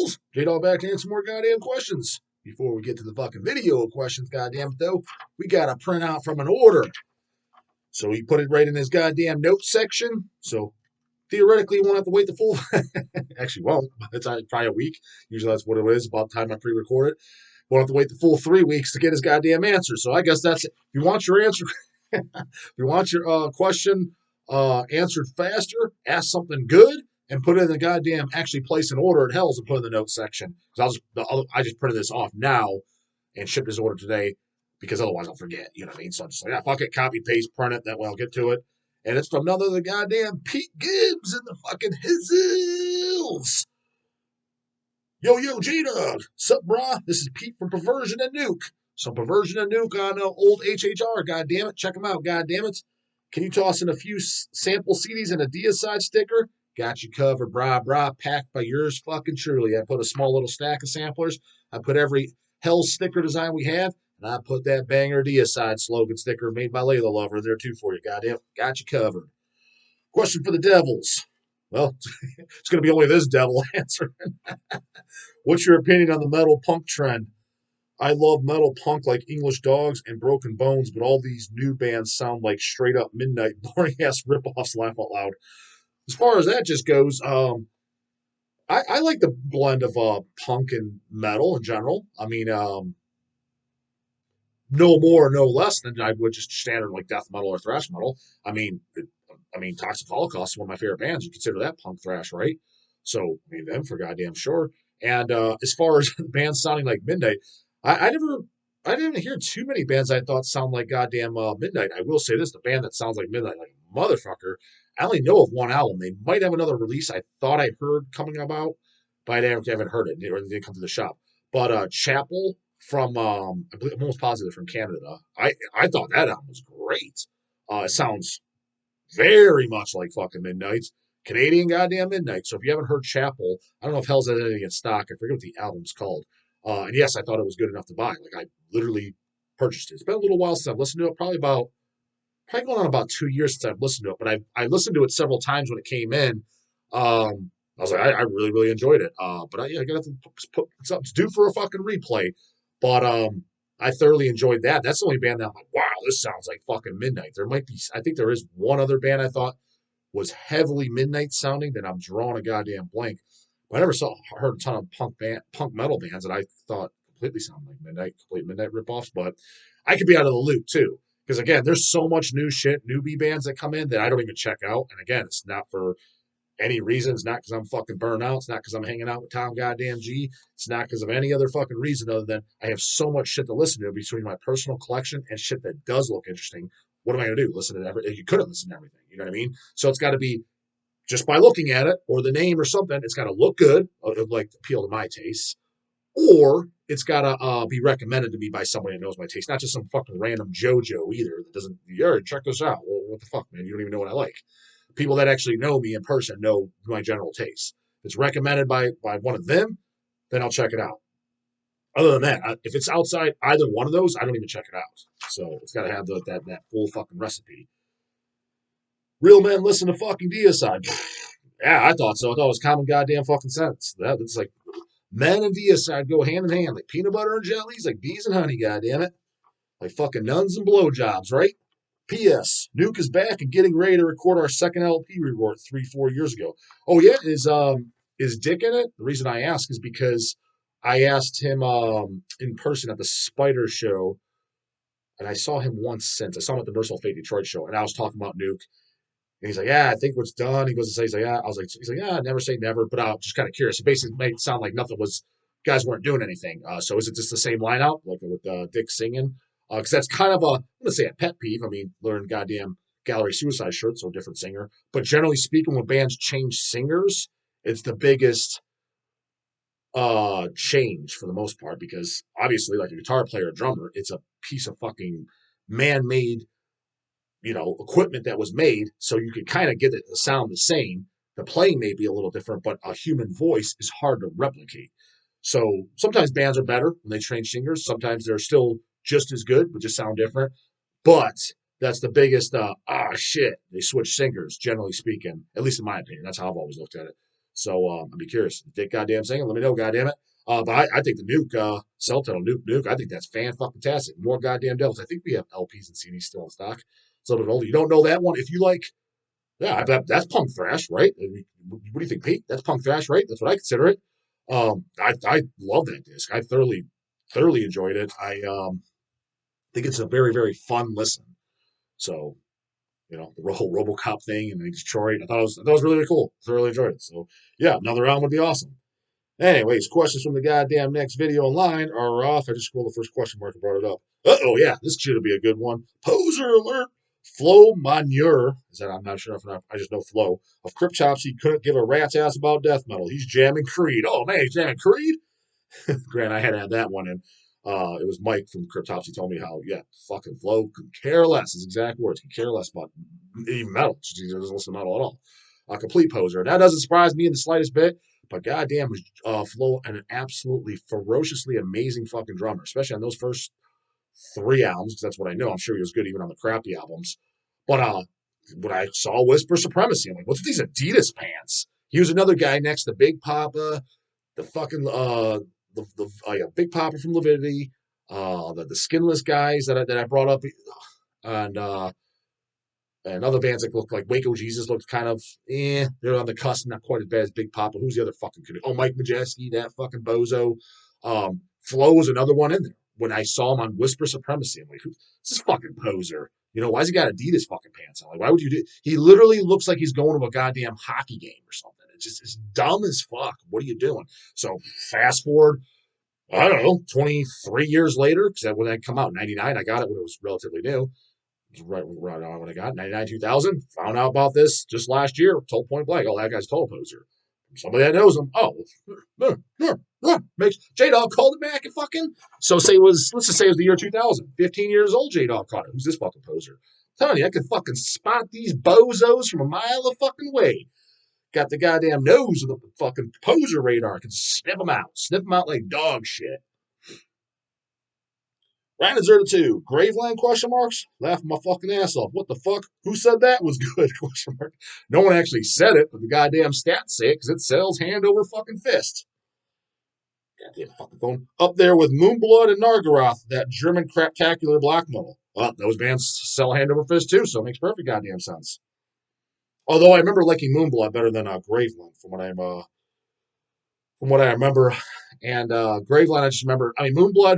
Hells, J-Dawg back to answer more goddamn questions. Before we get to the fucking video questions, goddamn it though, we got a printout from an order. So he put it right in his goddamn notes section. So theoretically, you won't have to wait the full. Actually, won't. It's probably a week. Usually that's what it is. About the time I pre-record it, won't have to wait the full 3 weeks to get his goddamn answer. So I guess that's it. If you want your answer, if you want your question answered faster, ask something good and put it in the goddamn actually place an order at Hell's and put it in the notes section. Because I just printed this off now and shipped this order today because otherwise I'll forget. You know what I mean? So I'm just like, fuck it, copy, paste, print it. That way I'll get to it. And it's from none other than goddamn Pete Gibbs in the fucking Hizzles. Yo, J-Dawg. Sup, brah? This is Pete from Perversion and Nuke. Some Perversion and Nuke on old HHR, goddammit. Check them out, goddammit. Can you toss in a few sample CDs and a Deicide sticker? Got you covered, brah, packed by yours fucking truly. I put a small little stack of samplers. I put every Hell sticker design we have, and I put that banger Deicide slogan sticker made by Layla Lover there too for you, goddamn. Got you covered. Question for the devils. Well, it's going to be only this devil answering. What's your opinion on the metal punk trend? I love metal punk like English Dogs and Broken Bones, but all these new bands sound like straight up midnight, boring ass ripoffs. Laugh out loud. As far as that just goes, I like the blend of punk and metal in general. I mean, no more, no less than I would just standard like death metal or thrash metal. I mean, Toxic Holocaust is one of my favorite bands. You consider that punk thrash, right? So, I mean, them for goddamn sure. And as far as bands sounding like Midnight, I didn't hear too many bands I thought sound like goddamn Midnight. I will say this: the band that sounds like Midnight, like a motherfucker. I only know of one album. They might have another release I thought I heard coming about, but I haven't heard it, or they didn't come to the shop. But Chapel from I'm almost positive from Canada. I thought that album was great. It sounds very much like fucking Midnight. Canadian goddamn Midnight. So if you haven't heard Chapel, I don't know if Hell's has anything in stock. I forget what the album's called. And yes, I thought it was good enough to buy. Like I literally purchased it. It's been a little while since I've listened to it. Probably going on about 2 years since I've listened to it. But I listened to it several times when it came in. I was like, I really, really enjoyed it. But I gotta put something's due for a fucking replay. But I thoroughly enjoyed that. That's the only band that I'm like, wow, this sounds like fucking Midnight. There might be, I think there is one other band I thought was heavily Midnight sounding that I'm drawing a goddamn blank. But I never heard a ton of punk metal bands that I thought completely sound like Midnight, complete Midnight ripoffs. But I could be out of the loop too. Because again, there's so much new shit, newbie bands that come in that I don't even check out. And again, it's not for any reason. It's not because I'm fucking burnt out. It's not because I'm hanging out with Tom goddamn G. It's not because of any other fucking reason other than I have so much shit to listen to between my personal collection and shit that does look interesting. What am I going to do? Listen to everything? You couldn't listen to everything. You know what I mean? So it's got to be just by looking at it or the name or something. It's got to look good, like appeal to my taste, or it's got to be recommended to me by somebody that knows my taste, not just some fucking random JoJo either that doesn't. Yeah, check this out. Well, what the fuck, man? You don't even know what I like. People that actually know me in person know my general taste. If it's recommended by one of them, then I'll check it out. Other than that, if it's outside either one of those, I don't even check it out. So it's got to have that full fucking recipe. Real men listen to fucking Deicide. Yeah, I thought so. I thought it was common goddamn fucking sense. It's like men and Deicide go hand in hand, like peanut butter and jellies, like bees and honey. Goddamn it, like fucking nuns and blowjobs, right? P.S. Nuke is back and getting ready to record our second LP we wrote 4 years ago. Oh yeah, is Dick in it? The reason I ask is because I asked him in person at the Spider show, and I saw him once since. I saw him at the Merciful Fate Detroit show, and I was talking about Nuke. And he's like, yeah, I think what's done. He goes to say, he's like, yeah. He's like, yeah, never say never, but I'm just kind of curious. It basically made it sound like nothing was, guys weren't doing anything. So is it just the same lineup, like with Dick singing? Because that's kind of I'm going to say a pet peeve. I mean, learn goddamn Gallery Suicide shirt, so different singer. But generally speaking, when bands change singers, it's the biggest change for the most part because obviously, like a guitar player, a drummer, it's a piece of fucking man-made equipment that was made, so you can kind of get it to sound the same. The playing may be a little different, but a human voice is hard to replicate. So sometimes bands are better when they change singers. Sometimes they're still just as good, but just sound different. But that's the biggest, shit, they switch singers, generally speaking, at least in my opinion. That's how I've always looked at it. So I'd be curious. Dick goddamn singing, let me know, goddamn it. But I think the Nuke, cell title Nuke, I think that's fan-fucking-tastic. More goddamn devils. I think we have LPs and CDs still in stock. It's a little bit older. You don't know that one? If you like, yeah, I bet that's punk thrash, right? What do you think, Pete? That's punk thrash, right? That's what I consider it. I love that disc. I thoroughly enjoyed it. I think it's a very, very fun listen. So, the whole RoboCop thing in Detroit, I thought it was really, really cool. Thoroughly enjoyed it. So, yeah, another round would be awesome. Anyways, questions from the goddamn next video online are off. I just scrolled the first question mark and brought it up. Oh yeah, this should be a good one. Poser alert. Flo Manure, is that I'm not sure if I just know Flo of Cryptopsy couldn't give a rat's ass about death metal. He's jamming Creed. Oh man, he's jamming Creed. Grant, I had to add that one in. It was Mike from Cryptopsy told me how, fucking Flo could care less, his exact words, could care less about even metal. He doesn't listen to metal at all. A complete poser. That doesn't surprise me in the slightest bit, but goddamn was Flo an absolutely ferociously amazing fucking drummer, especially on those first three albums, because that's what I know. I'm sure he was good even on the crappy albums. But when I saw Whisper Supremacy, I'm like, what's with these Adidas pants? He was another guy next to Big Papa, the fucking Big Papa from Leviticity, the skinless guys that I brought up, and other bands that look like Waco Jesus looked kind of they're on the cusp, not quite as bad as Big Papa. Who's the other fucking kid? Oh, Mike Majeski, that fucking bozo. Flo was another one in there. When I saw him on Whisper Supremacy, I'm like, who's this fucking poser? Why has he got Adidas fucking pants on? Like, why would you do? He literally looks like he's going to a goddamn hockey game or something. It's dumb as fuck. What are you doing? So fast forward, I don't know, 23 years later, because when I come out in 99, I got it when it was relatively new. It was right on when I got it, 99, 2000. Found out about this just last year, told point blank, oh, that guy's total poser. Somebody that knows him, makes J-Dawg called it back and fucking. So let's just say it was the year 2000. 15 years old, J-Dawg caught it. Who's this fucking poser? I'm telling you, I could fucking spot these bozos from a mile of fucking way. Got the goddamn nose of the fucking poser radar. I can sniff them out like dog shit. Ryan Zerta 2. Graveland question marks? Laughing my fucking ass off. What the fuck? Who said that was good? Question mark. No one actually said it, but the goddamn stats say it because it sells hand over fucking fist. Goddamn fucking phone. Up there with Moonblood and Nargaroth, that German craptacular black metal. Well, those bands sell hand over fist too, so it makes perfect goddamn sense. Although I remember liking Moonblood better than Graveland from what I remember. And Graveland, I just remember. I mean, Moonblood.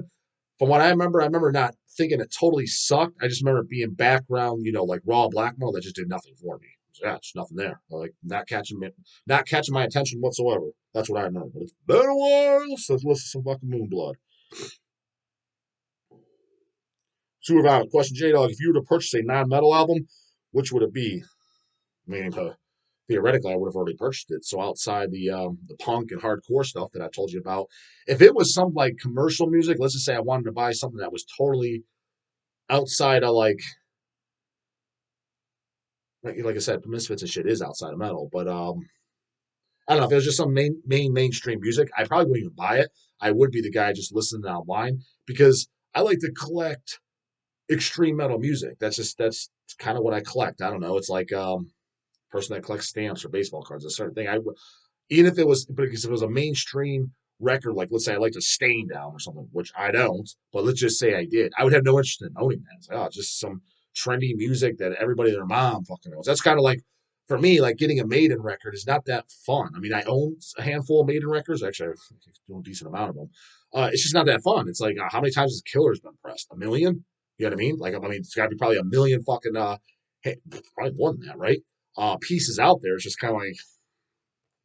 From what I remember not thinking it totally sucked. I just remember it being background, like raw black metal that just did nothing for me. So, yeah, just nothing there. Like not catching my attention whatsoever. That's what I remember. But it's been a while, so let's listen to some fucking Moonblood. Super Valid. Question, J-Dawg, if you were to purchase a non-metal album, which would it be? I mean, theoretically, I would have already purchased it. So outside the punk and hardcore stuff that I told you about, if it was some like commercial music, let's just say I wanted to buy something that was totally outside of like I said, Misfits and shit is outside of metal, but I don't know if it was just some mainstream music, I probably wouldn't even buy it. I would be the guy just listening online because I like to collect extreme metal music. That's kind of what I collect. I don't know. It's like person that collects stamps or baseball cards, a certain thing. I would even if it was because if it was a mainstream record, like let's say I liked a Stain down or something, which I don't, but let's just say I did, I would have no interest in owning that. It's like, oh, just some trendy music that everybody and their mom fucking knows. That's kind of like for me, like getting a Maiden record is not that fun. I mean, I own a handful of Maiden records. Actually, I own a decent amount of them. It's just not that fun. It's like how many times has Killer's been pressed? A million? You know what I mean? Like I mean, it's got to be probably a million fucking hey, probably more than that, right? Pieces out there. It's just kind of like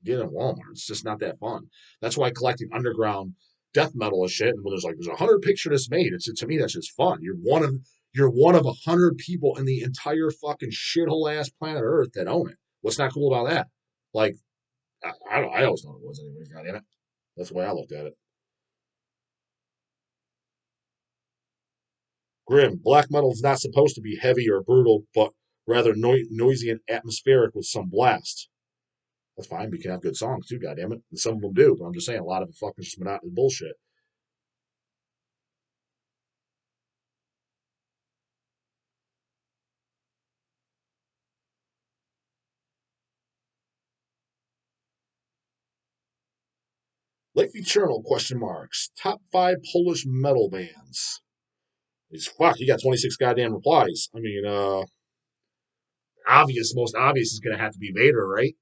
get in Walmart. It's just not that fun. That's why collecting underground death metal is shit. And when there's 100 pictures made, to me that's just fun. You're one of 100 people in the entire fucking shithole ass planet Earth that own it. What's not cool about that? Like I always thought it was anyways. Goddamn it. That's the way I looked at it. Grim. Black metal is not supposed to be heavy or brutal, but rather noisy and atmospheric with some blast. That's fine. We can have good songs too, goddammit. And some of them do, but I'm just saying a lot of it fucking just monotonous bullshit. Lakeview Journal, question marks. Top 5 Polish metal bands. He's fuck, he got 26 goddamn replies. I mean, most obvious is going to have to be Vader, right?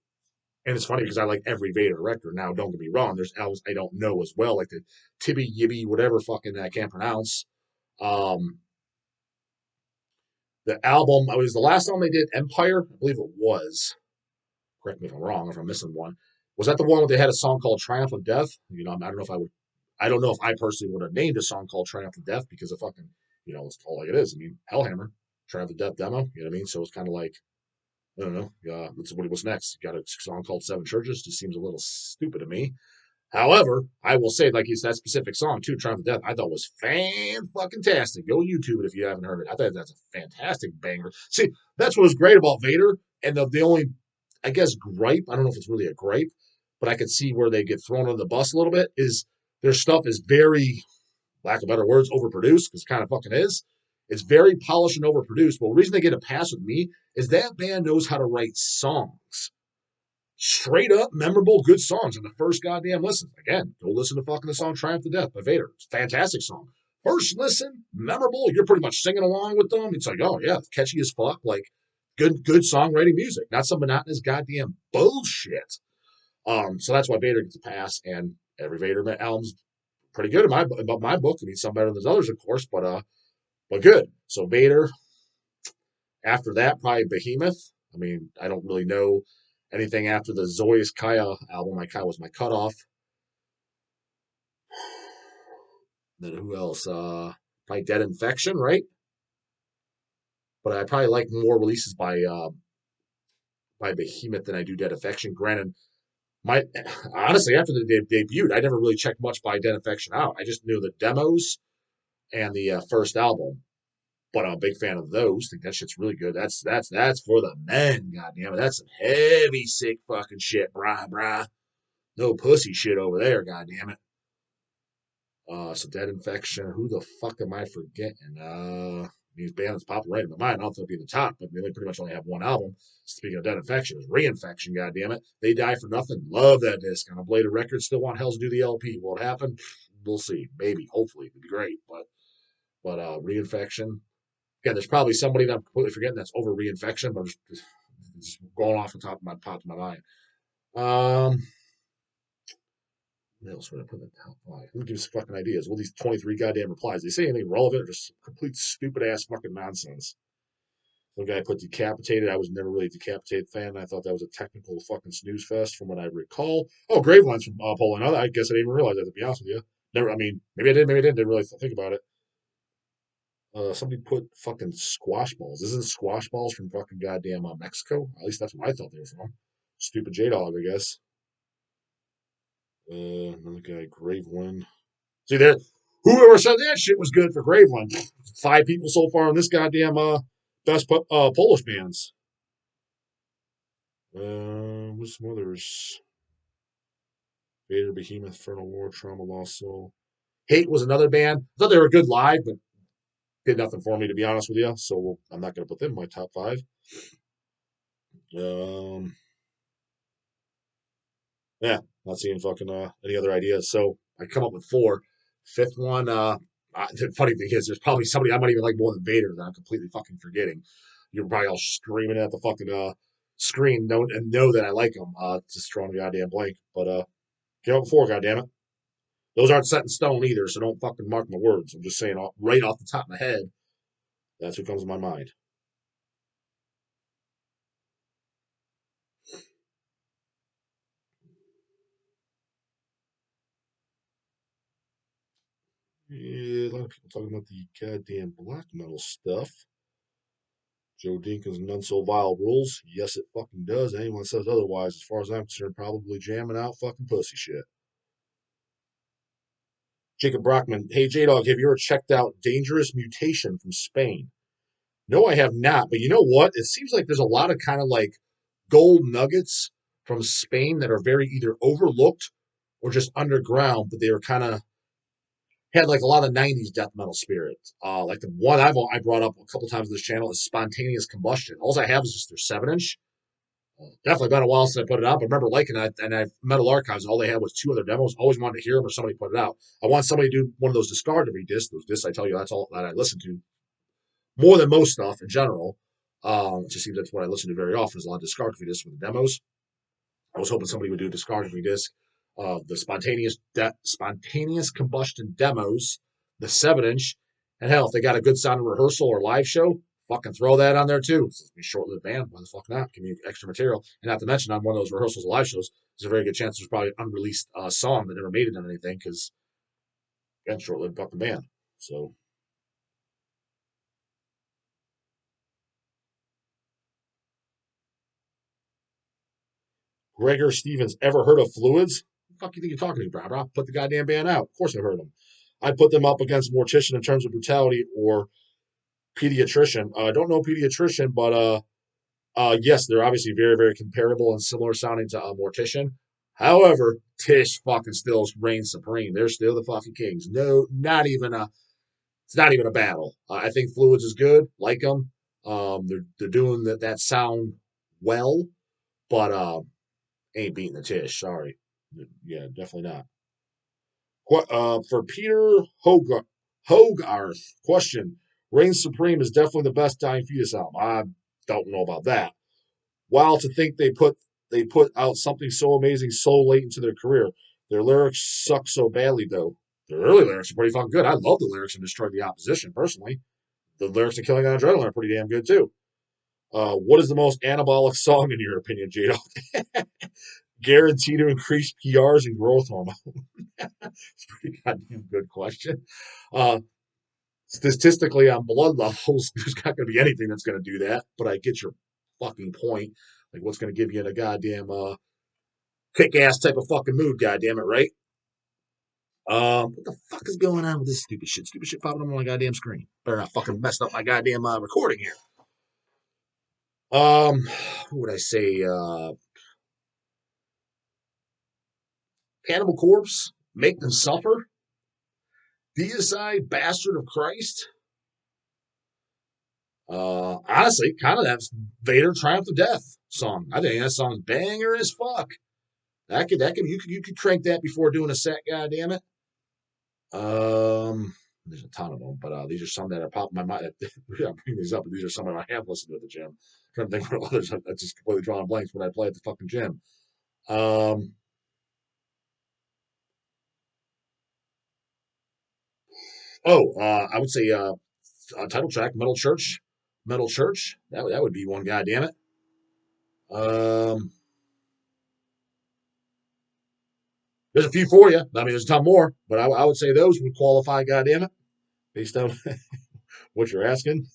And it's funny because I like every Vader record. Now, don't get me wrong, there's albums I don't know as well, like the Tibby Yibby, whatever fucking I can't pronounce. Um, the album, it was the last album they did, Empire, I believe it was. Correct me if I'm wrong, if I'm missing one. Was that the one where they had a song called Triumph of Death? You know, I don't know if I would, I don't know if I personally would have named a song called Triumph of Death because of fucking, you know, it's called like it is. I mean, Hellhammer, Triumph of Death demo, you know what I mean? So it's kind of like, I don't know. What's next? You got a song called Seven Churches. Just seems a little stupid to me. However, I will say, like that specific song too, "Triumph of Death," I thought was fan fucking tastic. Go YouTube it if you haven't heard it. I thought that's a fantastic banger. See, that's what was great about Vader, and the only, I guess, gripe. I don't know if it's really a gripe, but I could see where they get thrown on the bus a little bit. Is their stuff is very, lack of better words, overproduced because it kind of fucking is. It's very polished and overproduced. But the reason they get a pass with me is that band knows how to write songs. Straight up memorable, good songs on the first goddamn listen. Again, go listen to fucking the song Triumph to Death by Vader. It's a fantastic song. First listen, memorable. You're pretty much singing along with them. It's like, oh yeah, catchy as fuck. Like good songwriting music. Not some monotonous goddamn bullshit. So that's why Vader gets a pass, and every Vader album's pretty good in my book. I mean, some better than others, of course, but good. So Vader. After that, probably Behemoth. I mean, I don't really know anything after the Zoyas Kaya album. Kaya was my cutoff. Then who else? Probably Dead Infection, right? But I probably like more releases by Behemoth than I do Dead Infection. Granted, my honestly, after they debuted, I never really checked much by Dead Infection out. I just knew the demos and the first album. But I'm a big fan of those. Think that shit's really good. That's for the men. Goddamn it, that's some heavy sick fucking shit, brah. No pussy shit over there. Goddamn it. So Dead Infection. Who the fuck am I forgetting? These bands pop right in my mind. I don't know if they'll be the top, but they pretty much only have one album. Speaking of Dead Infection, is Reinfection. Goddamn it, They Die for Nothing. Love that disc on a Bladed Records. Still want Hells to do the LP. Will it happen? We'll see. Maybe. Hopefully, it'd be great. But Reinfection. Again, there's probably somebody that I'm completely forgetting that's over reinfection, but just going off the top of my mind. What else would I put in the top 5? Who gives fucking ideas? Well, these 23 goddamn replies. They say anything relevant or just complete stupid ass fucking nonsense. Some guy put decapitated. I was never really a decapitated fan. I thought that was a technical fucking snooze fest from what I recall. Oh, Graveline's from Poland. I guess I didn't even realize that, to be honest with you. Never. I mean, maybe I did, maybe I didn't. Didn't really think about it. Somebody put fucking squash balls. Isn't squash balls from fucking goddamn Mexico? At least that's what I thought they were from. Stupid J-dog, I guess. Another guy, Graveland. See there, whoever said that shit was good for Graveland. 5 people so far on this goddamn best Polish bands. What's some others? Vader, Behemoth, Infernal War, Trauma, Lost Soul. Hate was another band. I thought they were good live, but did nothing for me, to be honest with you. So I'm not going to put them in my top 5. Yeah, not seeing fucking any other ideas. So I come up with 4. Fifth one, the funny thing is, there's probably somebody I might even like more than Vader that I'm completely fucking forgetting. You're probably all screaming at the fucking screen, know that I like them. Just drawing a goddamn blank. But came up with 4, goddamn it. Those aren't set in stone either, so don't fucking mark my words. I'm just saying, right off the top of my head, that's what comes to my mind. Yeah, a lot of people talking about the goddamn black metal stuff. Joe Dinkins None So Vile rules. Yes, it fucking does. Anyone says otherwise, as far as I'm concerned, probably jamming out fucking pussy shit. Jacob Brockman. Hey, J-Dog, have you ever checked out Dangerous Mutation from Spain? No, I have not. But you know what? It seems like there's a lot of kind of like gold nuggets from Spain that are very either overlooked or just underground, but they were kind of had like a lot of 90s death metal spirit. Like the one I brought up a couple times on this channel is Spontaneous Combustion. All I have is just their 7-inch. Definitely been a while since I put it out, but I remember liking it. And I Metal Archives, all they had was 2 other demos. Always wanted to hear them or somebody put it out. I want somebody to do one of those discography discs. Those discs, I tell you, that's all that I listen to more than most stuff in general. It just seems that's what I listen to very often is a lot of discography discs for the demos. I was hoping somebody would do a discography disc of the spontaneous combustion demos, the 7-inch, and hell, if they got a good sounding rehearsal or live show, fucking throw that on there too. It's a short-lived band. Why the fuck not? Give me extra material. And not to mention, on one of those rehearsals or live shows, there's a very good chance there's probably an unreleased song that never made it on anything because, again, short-lived fucking band. So, Gregor Stevens, ever heard of Fluids? What the fuck you think you're talking to, bro? Put the goddamn band out. Of course I heard them. I put them up against Mortician in terms of brutality or Pediatrician. I don't know Pediatrician, but yes, they're obviously very, very comparable and similar sounding to Mortician. However, Tish fucking still reigns supreme. They're still the fucking kings. No, not even a. It's not even a battle. I think Fluids is good. Like them. They're doing that sound well, but ain't beating the Tish. Sorry. Yeah, definitely not. For Peter Hogarth, question: Reign Supreme is definitely the best Dying Fetus album. I don't know about that. While to think they put out something so amazing so late into their career. Their lyrics suck so badly though. Their early lyrics are pretty fucking good. I love the lyrics in Destroy the Opposition personally. The lyrics in Killing on Adrenaline are pretty damn good too. What is the most anabolic song in your opinion, Jado? Guaranteed to increase PRs and growth hormone. It's a pretty goddamn good question. Uh, Statistically, on blood levels, there's not going to be anything that's going to do that. But I get your fucking point. Like, what's going to give you in a goddamn kick ass type of fucking mood? Goddamn it, right? What the fuck is going on with this stupid shit? Stupid shit popping up on my goddamn screen. Better not fucking mess up my goddamn recording here. What would I say? Cannibal Corpse, Make Them Suffer, Deicide, Bastard of Christ. Honestly, kind of that Vader Triumph of Death song. I think that song's banger as fuck. You could crank that before doing a set. God damn it. There's a ton of them, but these are some that are popping my mind. I'm bringing these up, but these are some that I have listened to at the gym. I'm trying to think what others. I just completely drawing blanks when I play at the fucking gym. Um, I would say title track, Metal Church. That would be one. God damn it. Um, there's a few for you. I mean, there's a ton more, but I would say those would qualify. God damn it, based on what you're asking.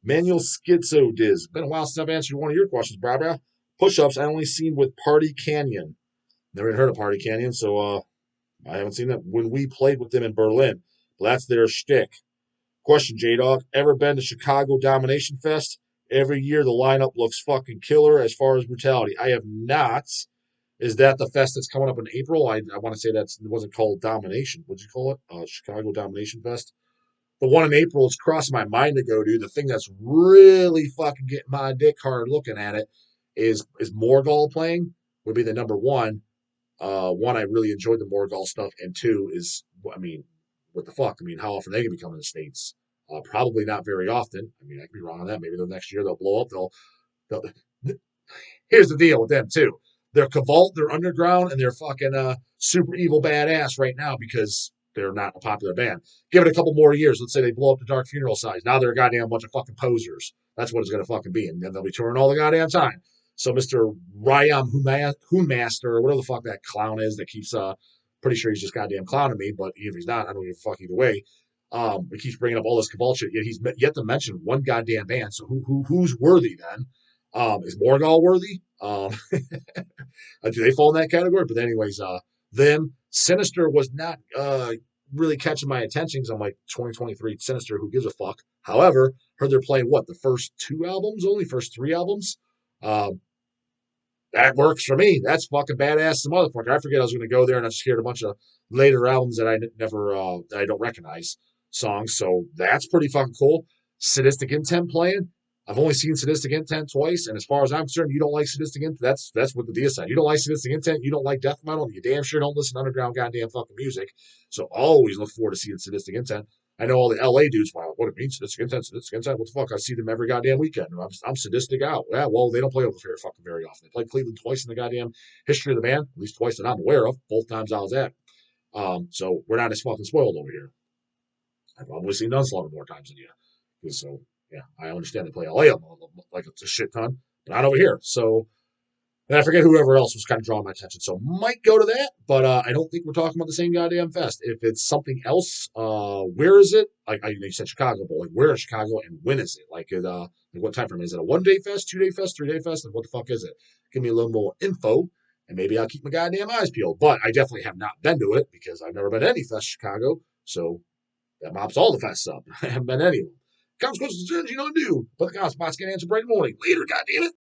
Manual Schizo Diz. Been a while since I've answered one of your questions, Barbara. Push-ups I only seen with Party Canyon. Never even heard of Party Canyon, so I haven't seen that. When we played with them in Berlin, that's their shtick. Question, J-Dog. Ever been to Chicago Domination Fest? Every year the lineup looks fucking killer as far as brutality. I have not. Is that the fest that's coming up in April? I want to say it wasn't called Domination. What'd you call it? Chicago Domination Fest. The one in April is crossing my mind to go to. The thing that's really fucking getting my dick hard looking at it is Morgall playing. Would be the number one. One, I really enjoyed the Morgall stuff, and two is, I mean, what the fuck? I mean, how often are they gonna be coming to the states? Probably not very often. I mean, I could be wrong on that. Maybe the next year they'll blow up. They'll. Here's the deal with them too. They're Cavalt, they're underground, and they're fucking super evil badass right now because they're not a popular band. Give it a couple more years. Let's say they blow up the Dark Funeral size. Now they're a goddamn bunch of fucking posers. That's what it's gonna fucking be, and then they'll be touring all the goddamn time. So Mr. Ryam Hoonmaster, or whatever the fuck that clown is that keeps pretty sure he's just goddamn clowning me, but even if he's not, I don't give a fuck either way. He keeps bringing up all this Cavalt shit, yet he's yet to mention one goddamn band. So who's worthy then? Is Morgall worthy? Do they fall in that category? But anyways, them Sinister was not really catching my attention because I'm like 2023 Sinister, who gives a fuck? However, heard they're playing what the first 2 albums, only first 3 albums. Um, that works for me. That's fucking badass, as a motherfucker. I forget I was going to go there and I just heard a bunch of later albums that I never that I don't recognize songs. So that's pretty fucking cool. Sadistic Intent playing. I've only seen Sadistic Intent twice, and as far as I'm concerned, you don't like Sadistic Intent. That's what the Deicide. You don't like Sadistic Intent. You don't like death metal. And you damn sure don't listen to underground goddamn fucking music. So always look forward to seeing Sadistic Intent. I know all the LA dudes. Wow, what it means? Sadistic Intent. Sadistic Intent. What the fuck? I see them every goddamn weekend. I'm sadistic out. Yeah, well, they don't play over here fucking very often. They played Cleveland twice in the goddamn history of the band, at least twice that I'm aware of. Both times I was at. So we're not as fucking spoiled over here. I've probably seen Nunslaughter more times than you. So yeah, I understand they play LA like it's a shit ton, but not over here. So and I forget whoever else was kind of drawing my attention. So might go to that, but I don't think we're talking about the same goddamn fest. If it's something else, where is it? Like you said, Chicago, but like where in Chicago and when is it? Like what time frame is it? A 1 day fest, 2 day fest, 3 day fest? Like what the fuck is it? Give me a little more info, and maybe I'll keep my goddamn eyes peeled. But I definitely have not been to it because I've never been to any fest in Chicago. So that mops all the fests up. I haven't been to any of them. Consequences, you know, do. But the spots get answered bright morning. Later, goddamn it.